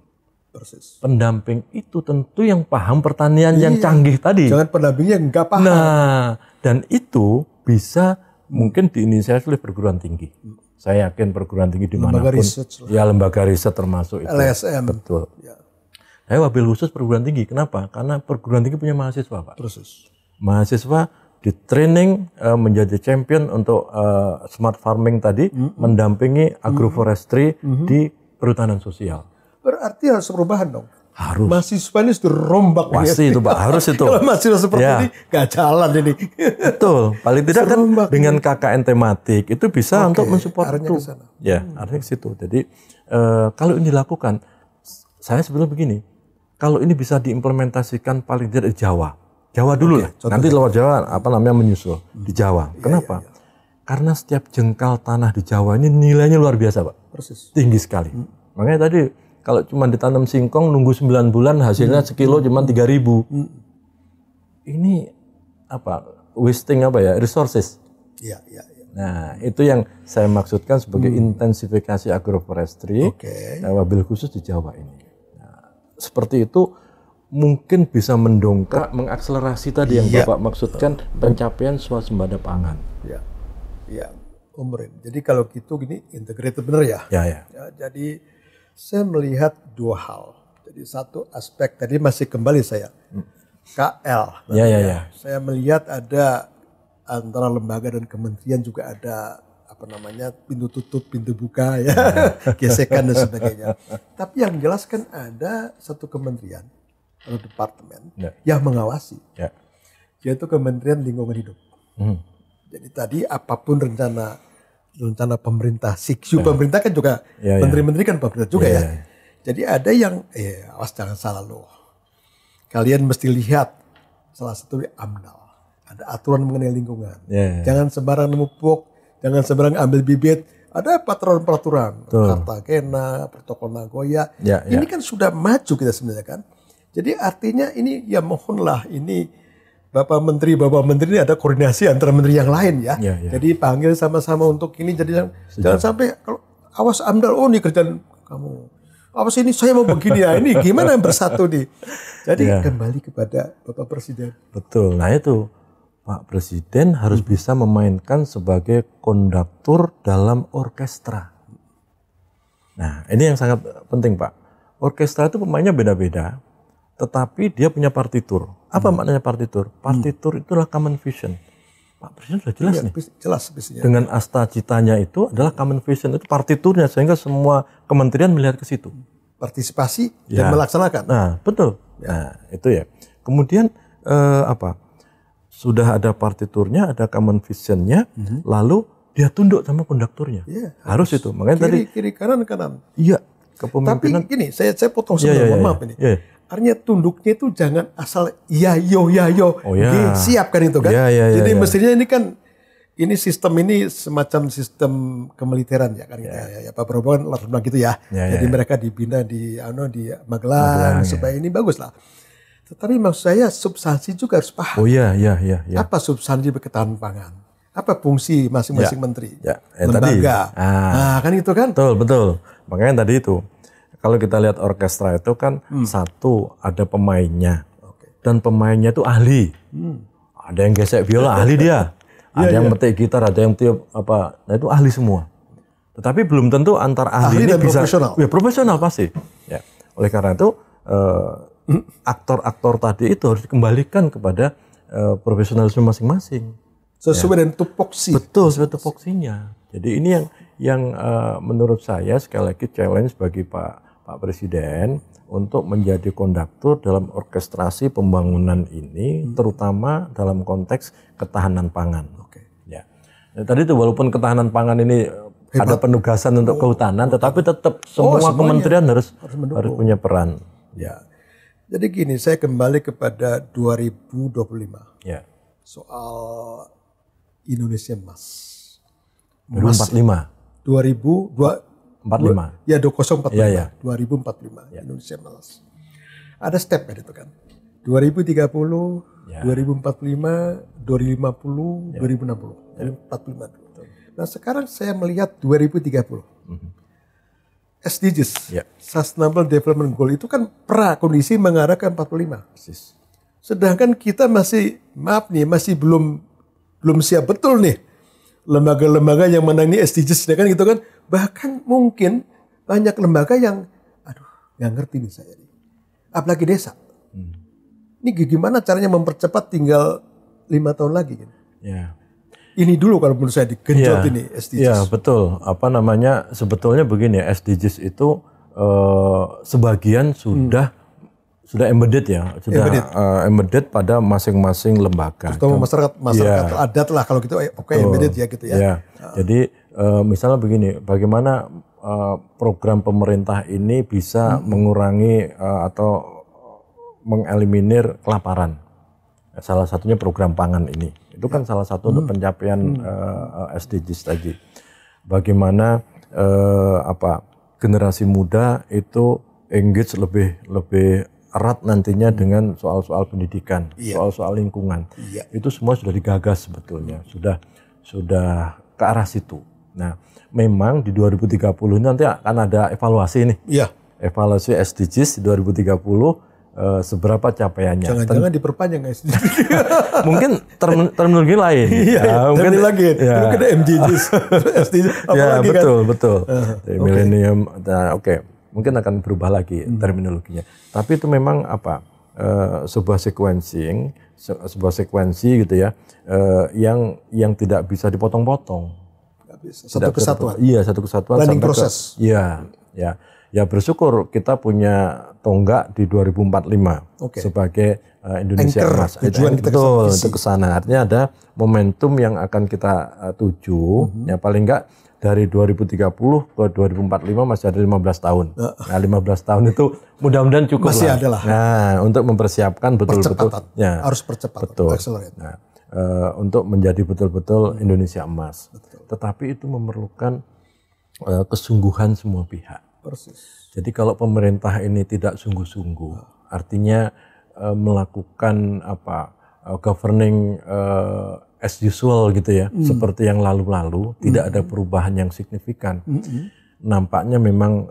Pendamping itu tentu yang paham pertanian yang canggih tadi. Jangan pendampingnya nggak paham. Nah, dan itu bisa mungkin diinisiasi oleh perguruan tinggi. Saya yakin perguruan tinggi dimanapun, lembaga riset termasuk itu. LSM. Betul. Saya wabil khusus perguruan tinggi. Kenapa? Karena perguruan tinggi punya mahasiswa, Pak. Mahasiswa di training menjadi champion untuk smart farming tadi, mendampingi agroforestry di perhutanan sosial. Berarti harus perubahan dong. Harus. Mahasiswa ini sudah rombak. Pasti itu Pak, harus itu. Kalau mahasiswa seperti ini gak jalan ini. Betul. Paling tidak kan dengan KKN tematik itu bisa untuk mensupport itu. Ya, artinya ke situ. Jadi kalau ini dilakukan, saya sebetulnya begini. Kalau ini bisa diimplementasikan paling tidak di Jawa. Jawa dulu lah. Nanti luar Jawa menyusul di Jawa. Kenapa? Karena setiap jengkal tanah di Jawa ini nilainya luar biasa, Pak. Tinggi sekali. Makanya tadi kalau cuma ditanam singkong nunggu 9 bulan hasilnya sekilo cuma 3.000. Ini wasting resources. Nah, itu yang saya maksudkan sebagai intensifikasi agroforestry wabil khusus di Jawa ini. Nah, seperti itu mungkin bisa mendongkrak, mengakselerasi tadi yang Bapak maksudkan pencapaian swasembada pangan. Jadi kalau gitu gini integrated bener ya. Jadi saya melihat dua hal. Jadi satu aspek tadi masih kembali saya KL. Saya melihat ada antara lembaga dan kementerian juga ada pintu tutup, pintu buka gesekan dan sebagainya. Tapi yang jelaskan ada satu kementerian atau departemen yang mengawasi, yaitu Kementerian Lingkungan Hidup. Jadi tadi apapun rencana pemerintah, pemerintah kan juga, menteri-menteri kan pemerintah juga ya. Jadi ada yang, awas jangan salah loh. Kalian mesti lihat salah satu AMDAL. Ada aturan mengenai lingkungan. Jangan sembarang memupuk, jangan sembarang ambil bibit. Ada peraturan-peraturan. Cartagena, Protokol Nagoya. Ini kan sudah maju kita sebenarnya kan. Jadi artinya ini ya mohonlah ini Bapak Menteri ini ada koordinasi antara menteri yang lain ya. Jadi panggil sama-sama untuk ini. Jadi jangan sampai kalau awas AMDAL, ini kerjaan kamu. Awas ini saya mau begini ya. Ini gimana yang bersatu nih. Jadi kembali kepada Bapak Presiden. Betul. Nah itu Pak Presiden harus bisa memainkan sebagai konduktor dalam orkestra. Nah ini yang sangat penting Pak. Orkestra itu pemainnya beda-beda. Tetapi dia punya partitur. Apa maknanya partitur? Partitur itulah common vision. Pak Presiden sudah jelas nih. Jelas visinya. Dengan asta citanya itu adalah common vision. Itu partiturnya sehingga semua kementerian melihat ke situ. Partisipasi dan melaksanakan. Nah betul. Nah itu ya. Kemudian sudah ada partiturnya, ada common visionnya. Lalu dia tunduk sama konduktornya. Harus itu. Makanya kiri kanan. Iya. Kepemimpinan. Tapi gini, saya potong sebentar, maaf ini. Artinya tunduknya itu jangan asal yo, siap kan itu kan. Jadi mestinya ini kan sistem ini semacam sistem kemiliteran ya kan ya Pak Prabowo kan larang gitu ya. Jadi mereka dibina di Magelang supaya ini bagus lah. Tetapi maksud saya substansi juga harus paham. Iya. Apa substansi ketahanan pangan? apa fungsi masing-masing menteri, lembaga. Nah, kan itu kan. Betul. Makanya tadi itu, kalau kita lihat orkestra itu kan satu ada pemainnya, dan pemainnya itu ahli. Ada yang gesek biola, ahli dia. Ada yang metik gitar, ada yang tiup apa, nah itu ahli semua. Tetapi belum tentu antar ahli ini bisa profesional. Ya, profesional pasti. Ya. Oleh karena itu aktor-aktor tadi itu harus dikembalikan kepada profesionalisme masing-masing. Sesuai dengan tupoksi. Betul, sesuai tupoksinya. Jadi ini yang menurut saya sekali lagi challenge bagi Pak Presiden untuk menjadi konduktor dalam orkestrasi pembangunan ini, terutama dalam konteks ketahanan pangan. Ya. Tadi itu walaupun ketahanan pangan ini ada penugasan untuk kehutanan, tetapi tetap semua kementerian harus punya peran. Ya. Jadi gini, saya kembali kepada 2025. Ya. Soal Indonesia Emas. 2045. 2045. Ya, 2045. Ya. 2045 ya. Indonesia Emas. Ada step kan itu kan. 2030, 2045, 2050, 2060. 2045. Nah, sekarang saya melihat 2030. SDGs, Sustainable Development Goal itu kan kondisi mengarah ke 45. Sedangkan kita masih belum siap betul nih. Lembaga-lembaga yang menangani SDGs kan gitu kan. Bahkan mungkin banyak lembaga yang nggak ngerti nih saya nih. Apalagi desa. Ini gimana caranya mempercepat tinggal 5 tahun lagi kan? Ya. Ini dulu kalau menurut saya digenjot ini SDGs. Iya, betul. Sebetulnya begini, SDGs itu sebagian sudah embedded ya, embedded pada masing-masing lembaga. Terutama masyarakat adat lah kalau gitu, embedded ya gitu ya. Ya. Jadi misalnya begini, bagaimana program pemerintah ini bisa mengurangi atau mengeliminir kelaparan. Salah satunya program pangan ini. Itu kan salah satu untuk pencapaian SDGs tadi. Bagaimana generasi muda itu engage lebih erat nantinya dengan soal-soal pendidikan, soal-soal lingkungan. Itu semua sudah digagas sebetulnya, sudah ke arah situ. Nah, memang di 2030 nanti akan ada evaluasi nih. Evaluasi SDGs di 2030. Seberapa capaiannya? Jangan-jangan diperpanjang SDGs. Mungkin terminologi lain. Mungkin lagi. Mungkin ada MDGs, SDGs. Betul. Milenium. Nah, mungkin akan berubah lagi terminologinya. Tapi itu memang sebuah sekuensi gitu ya, yang tidak bisa dipotong-potong. Satu kesatuan. Iya, satu kesatuan. Planning proses. Iya. Ya bersyukur kita punya tonggak di 2045 sebagai Indonesia Emas. Tujuan kita untuk ke sana. Artinya ada momentum yang akan kita tuju. Ya paling enggak dari 2030 ke 2045 masih ada 15 tahun. Nah, 15 tahun itu mudah-mudahan cukup masih lah. Ada lah. Nah, untuk mempersiapkan betul-betul. Ya, harus percepat. Betul. Nah, untuk menjadi betul-betul Indonesia Emas. Tetapi itu memerlukan kesungguhan semua pihak. Persis. Jadi kalau pemerintah ini tidak sungguh-sungguh, artinya melakukan governing as usual gitu ya, seperti yang lalu-lalu, tidak ada perubahan yang signifikan. Nampaknya memang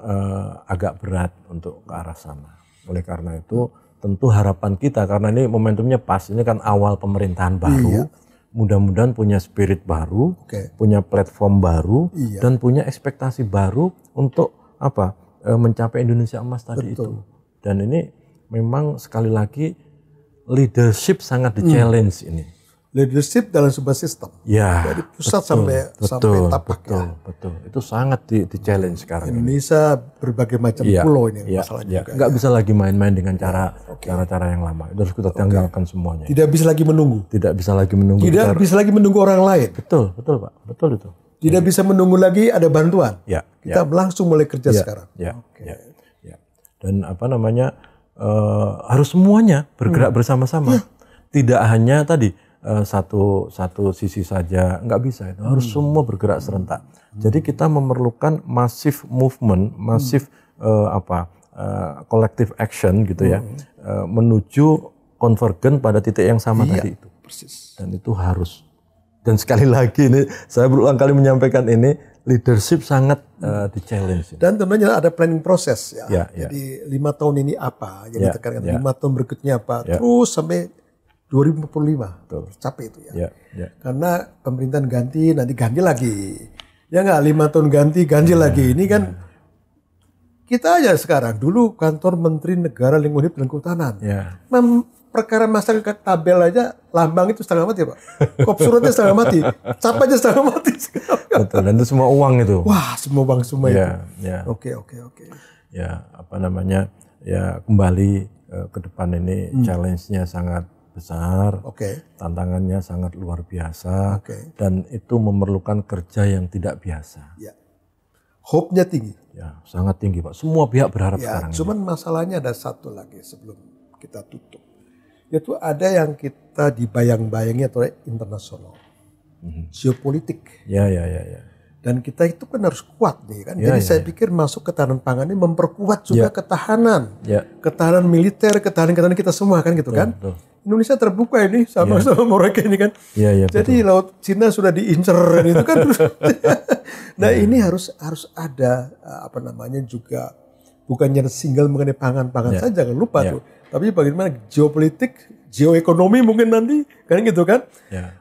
agak berat untuk ke arah sana. Oleh karena itu, tentu harapan kita, karena ini momentumnya pas, ini kan awal pemerintahan baru, mudah-mudahan punya spirit baru, punya platform baru, dan punya ekspektasi baru untuk mencapai Indonesia Emas tadi itu. Dan ini memang sekali lagi leadership sangat di-challenge ini. Leadership dalam sebuah sistem. Ya, dari pusat sampai tapak. Betul. Itu sangat di-challenge sekarang. Indonesia berbagai macam pulau ini masalahnya. Nggak bisa lagi main-main dengan cara-cara yang lama. Itu harus kita tinggalkan semuanya. Tidak bisa lagi menunggu. Tidak bisa lagi menunggu. Tidak bisa lagi menunggu orang lain. Betul Pak. Betul itu. Tidak bisa menunggu lagi ada bantuan. Kita langsung mulai kerja sekarang. Dan harus semuanya bergerak bersama-sama. Tidak hanya tadi satu sisi saja, nggak bisa itu. Harus semua bergerak serentak. Jadi kita memerlukan massive movement, collective action gitu ya, menuju konvergen pada titik yang sama tadi itu. Persis. Dan itu harus Dan sekali lagi ini saya berulang kali menyampaikan ini, leadership sangat di-challenge. Dan tentunya ada planning proses ya. Ya. Jadi 5 tahun ini apa, jadi tekankan 5 tahun berikutnya apa, Ya. terus sampai 2045 tercapai itu ya. Karena pemerintahan ganti, nanti ganti lagi. Ya nggak, 5 tahun ganti lagi. Ini kan kita aja sekarang, dulu kantor Menteri Negara Lingkungan Hidup dan Kehutanan. Ya. Perkara masalah tabel aja, lambang itu setengah mati Pak. Kop suratnya setengah mati, cap aja setengah mati. Betul, dan itu semua uang itu. Wah, semua uang semua itu. Ya. Oke. Ya, apa namanya, ya kembali ke depan ini challenge-nya sangat besar, tantangannya sangat luar biasa, dan itu memerlukan kerja yang tidak biasa. Ya. Hope-nya tinggi. Ya, sangat tinggi Pak. Semua pihak berharap sekarang. Cuman masalahnya ada satu lagi sebelum kita tutup. Yaitu ada yang kita dibayang-bayangi atau internasional, geopolitik. Ya. Dan kita itu kan harus kuat nih kan. Jadi saya pikir masuk ketahanan pangan ini memperkuat juga ketahanan, ketahanan militer, ketahanan kita semua kan gitu kan. Betul. Indonesia terbuka ini sama mereka ini kan. Jadi laut Cina sudah diincer itu kan. Nah ini harus ada juga, bukannya single mengenai pangan saja, jangan lupa tuh. Tapi bagaimana geopolitik, geoekonomi mungkin nanti kan gitu kan.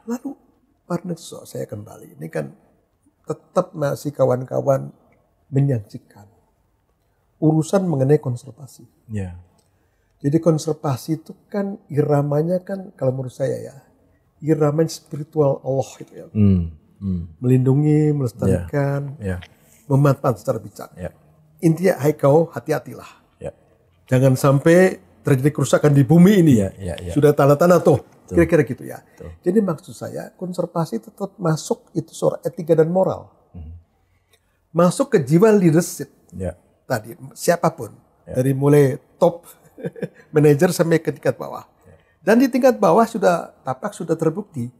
Lalu partner saya kembali ini kan tetap masih kawan-kawan menyaksikan urusan mengenai konservasi. Jadi konservasi itu kan iramanya kan kalau menurut saya ya, irama spiritual Allah itu ya. Melindungi, melestarikan, memanfaatkan secara bijak. Intinya hai kau hati-hatilah. Jangan sampai terjadi kerusakan di bumi ini. Sudah tanda-tanda tuh. Kira-kira gitu ya. Jadi maksud saya konservasi tetap masuk itu soal etika dan moral. Masuk ke jiwa leadership. Tadi siapapun. Dari mulai top manajer sampai ke tingkat bawah. Dan di tingkat bawah sudah terbukti.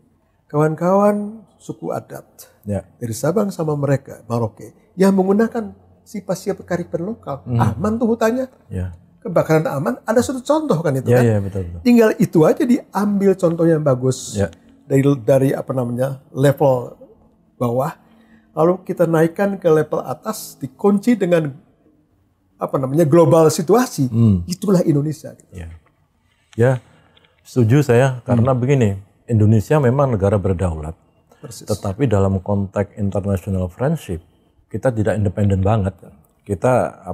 Kawan-kawan suku adat. Dari Sabang sama mereka, Merauke. Yang menggunakan sifat-sifat kearifan lokal. Aman tuh hutannya. Kebakaran aman, ada satu contoh kan itu kan. Betul. Tinggal itu aja diambil contoh yang bagus dari level bawah, lalu kita naikkan ke level atas, dikunci dengan global situasi. Itulah Indonesia. Ya, setuju saya karena begini, Indonesia memang negara berdaulat, tetapi dalam konteks international friendship kita tidak independen banget. Kita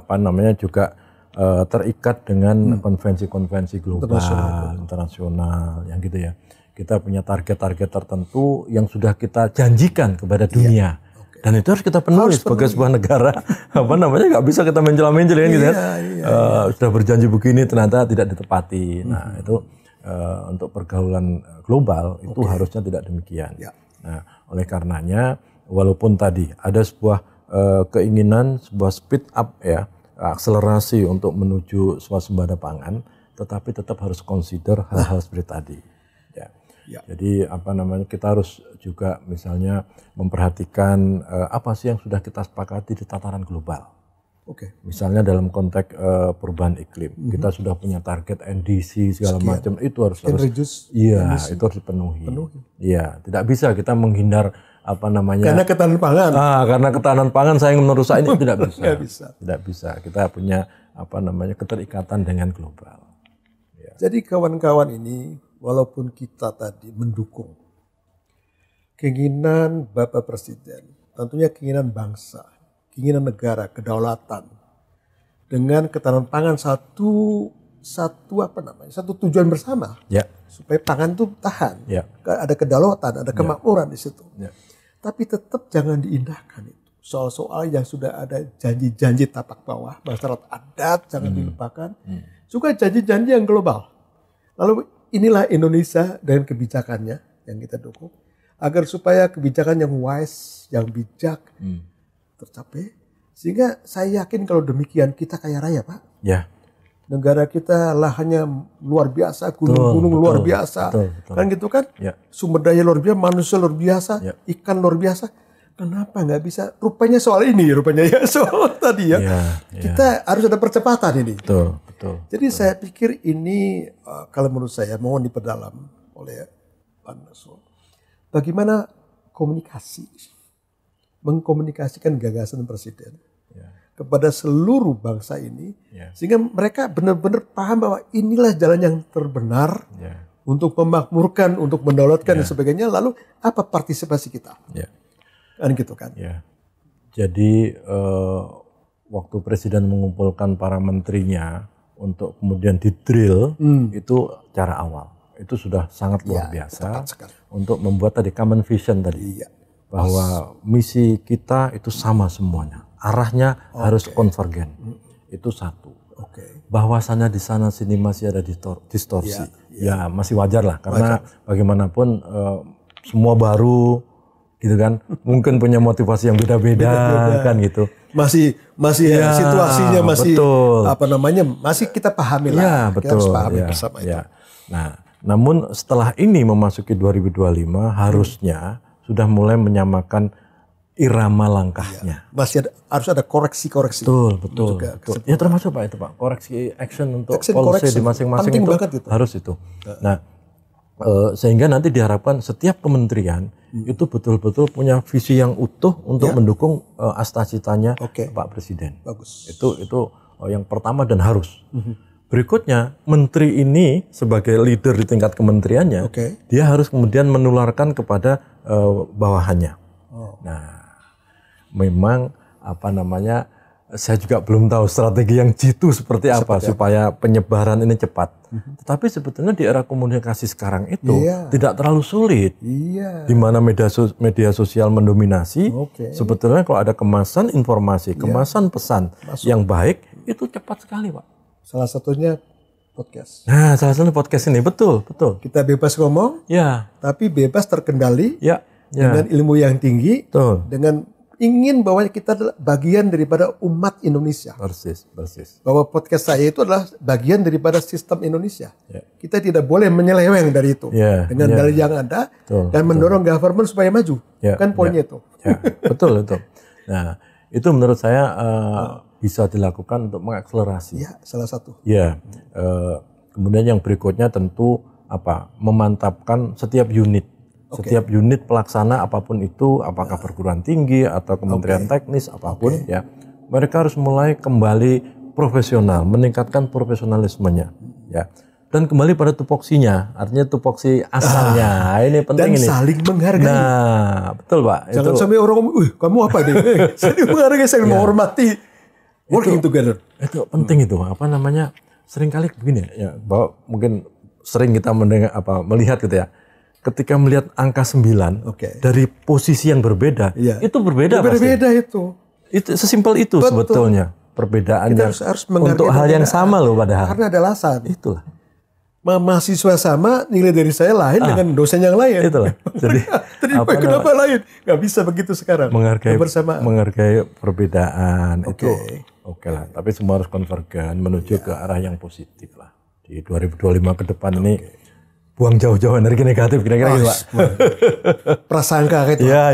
juga terikat dengan konvensi-konvensi global, internasional, yang gitu ya. Kita punya target-target tertentu yang sudah kita janjikan kepada dunia. Dan itu harus kita penuhi sebagai sebuah negara. Nggak bisa kita menjelang-menjel kan gitu ya. Sudah berjanji begini ternyata tidak ditepati. Nah, itu untuk pergaulan global itu harusnya tidak demikian. Nah, oleh karenanya walaupun tadi ada sebuah keinginan, sebuah speed up ya, akselerasi untuk menuju swasembada pangan, tetapi tetap harus consider hal-hal seperti tadi. Jadi kita harus juga misalnya memperhatikan apa sih yang sudah kita sepakati di tataran global. Misalnya dalam konteks perubahan iklim, kita sudah punya target NDC segala macam, itu harus itu harus dipenuhi. Iya, tidak bisa kita menghindar karena ketahanan pangan. Karena ketahanan pangan saya ingin merusak ini tidak bisa. Tidak bisa. Kita punya keterikatan dengan global. Jadi kawan-kawan ini walaupun kita tadi mendukung keinginan Bapak Presiden, tentunya keinginan bangsa, keinginan negara, kedaulatan dengan ketahanan pangan satu tujuan bersama. Supaya pangan itu tahan. Ada kedaulatan, ada kemakmuran di situ. Tapi tetap jangan diindahkan itu. Soal-soal yang sudah ada janji-janji tapak bawah, masyarakat adat jangan dilupakan. Juga janji-janji yang global. Lalu inilah Indonesia dengan kebijakannya yang kita dukung. Agar supaya kebijakan yang wise, yang bijak tercapai. Sehingga saya yakin kalau demikian kita kaya raya Pak. Negara kita lahannya luar biasa, gunung-gunung luar biasa, kan gitu kan? Sumber daya luar biasa, manusia luar biasa, ikan luar biasa. Kenapa nggak bisa? Rupanya soal ini, soal tadi ya. Kita harus ada percepatan ini. Jadi saya pikir ini kalau menurut saya mohon diperdalam oleh Pak Nasrul. Bagaimana mengkomunikasikan gagasan presiden kepada seluruh bangsa ini, sehingga mereka benar-benar paham bahwa inilah jalan yang terbenar untuk memakmurkan, untuk mendaulatkan dan sebagainya. Lalu apa partisipasi kita? Kan gitu kan? Jadi waktu presiden mengumpulkan para menterinya untuk kemudian di-drill, itu cara awal. Itu sudah sangat luar biasa untuk membuat tadi common vision tadi. Bahwa misi kita itu sama semuanya. Arahnya harus konvergen. Itu satu. Bahwasannya di sana sini masih ada distorsi. Ya masih wajar lah, karena bagaimanapun semua baru gitu kan, mungkin punya motivasi yang beda-beda kan gitu. Masih situasinya masih masih kita pahami lah. Kita harus pahami bersama itu. Nah, namun setelah ini memasuki 2025 harusnya sudah mulai menyamakan irama langkahnya. Masih harus ada koreksi-koreksi. Betul. Ya termasuk Pak itu Pak, koreksi action untuk policy di masing-masing itu harus itu. Nah, sehingga nanti diharapkan setiap kementerian itu betul-betul punya visi yang utuh untuk mendukung cita-citanya Pak Presiden. Bagus. Itu yang pertama dan harus. Berikutnya, menteri ini sebagai leader di tingkat kementeriannya, dia harus kemudian menularkan kepada bawahannya. Nah, memang saya juga belum tahu strategi yang jitu seperti apa supaya penyebaran ini cepat. Tetapi sebetulnya di era komunikasi sekarang itu tidak terlalu sulit. Di mana media sosial mendominasi, sebetulnya kalau ada kemasan informasi, kemasan pesan yang baik, itu cepat sekali Pak. Salah satunya podcast. Nah, salah satu podcast ini betul. Kita bebas ngomong, tapi bebas terkendali, dengan ilmu yang tinggi, dengan ingin bahwa kita adalah bagian daripada umat Indonesia. Persis. Bahwa podcast saya itu adalah bagian daripada sistem Indonesia. Kita tidak boleh menyeleweng dari itu dengan dalil yang ada dan mendorong government supaya maju. Kan poinnya itu. Betul. Nah, itu menurut saya bisa dilakukan untuk mengakselerasi. Salah satu. Kemudian yang berikutnya tentu memantapkan setiap unit. Setiap unit pelaksana apapun itu, apakah perguruan tinggi atau kementerian teknis apapun, mereka harus mulai kembali profesional, meningkatkan profesionalismenya, dan kembali pada tupoksinya, artinya tupoksi asalnya. Ini penting dan ini. saling menghargai. Nah, betul Pak. Jangan sampai orang ngomong, kamu apa deh? Saling menghargai, saling menghormati, working together. Itu penting itu. Seringkali begini bahwa mungkin sering kita melihat gitu ya. Ketika melihat angka 9 dari posisi yang berbeda, itu berbeda itu. Itu sesimpel itu sebetulnya perbedaan yang harus untuk hal yang sama loh padahal. Karena ada alasan. Itulah. Mahasiswa sama, nilai dari saya lain dengan dosen yang lain. Itulah. Jadi kenapa lain? Gak bisa begitu sekarang. Menghargai perbedaan itu oke lah. Tapi semua harus konvergen menuju ke arah yang positif lah. Di 2025 ke depan ini. Buang jauh-jauh energi negatif kira-kira gitu Pak. Prasangka gitu. Ya.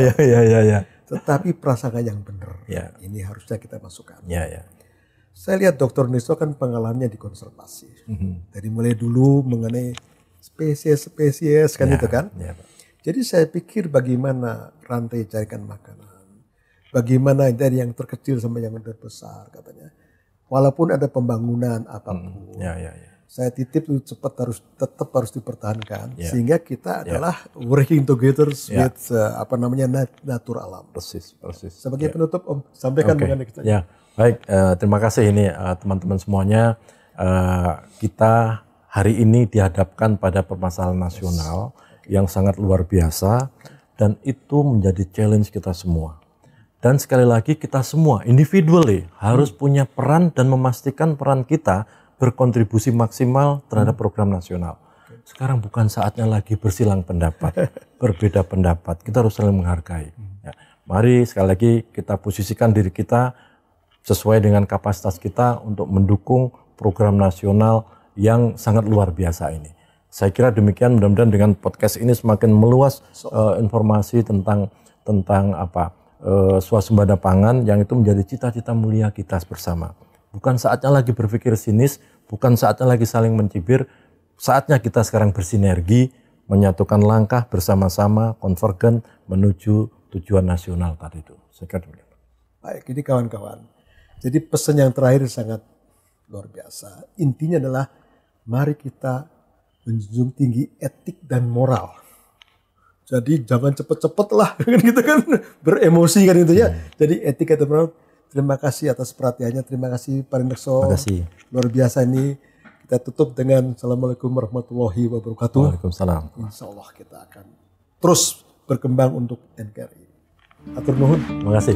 Tetapi prasangka yang benar. Ini harusnya kita masukkan. Ya. Saya lihat Dr. Nisto kan pengalamannya di konservasi. Dari mulai dulu mengenai spesies kan itu kan. Jadi saya pikir bagaimana rantai jaringan makanan. Bagaimana dari yang terkecil sampai yang terbesar katanya. Walaupun ada pembangunan apapun. Saya titip itu tetap harus dipertahankan sehingga kita adalah working together with natur alam. Persis. Sebagai penutup Om, sampaikan mengenai kita. Baik, terima kasih ini teman-teman semuanya. Kita hari ini dihadapkan pada permasalahan nasional yang sangat luar biasa dan itu menjadi challenge kita semua. Dan sekali lagi kita semua individually harus punya peran dan memastikan peran kita berkontribusi maksimal terhadap program nasional. Sekarang bukan saatnya lagi bersilang pendapat, berbeda pendapat. Kita harus saling menghargai. Mari sekali lagi kita posisikan diri kita sesuai dengan kapasitas kita untuk mendukung program nasional yang sangat luar biasa ini. Saya kira demikian, mudah-mudahan dengan podcast ini semakin meluas informasi tentang swasembada pangan yang itu menjadi cita-cita mulia kita bersama. Bukan saatnya lagi berpikir sinis, bukan saatnya lagi saling mencibir, saatnya kita sekarang bersinergi menyatukan langkah bersama-sama konvergen menuju tujuan nasional tadi itu. Baik, ini kawan-kawan. Jadi pesan yang terakhir sangat luar biasa. Intinya adalah mari kita menjunjung tinggi etik dan moral. Jadi jangan cepet-cepet lah kan gitu kan, beremosi kan itu ya. Jadi etik dan moral. Terima kasih atas perhatiannya. Terima kasih Pak Rindekso. Terima kasih. Luar biasa ini. Kita tutup dengan Assalamualaikum warahmatullahi wabarakatuh. Waalaikumsalam. Insya Allah kita akan terus berkembang untuk NKRI. Atur nuhun. Terima kasih.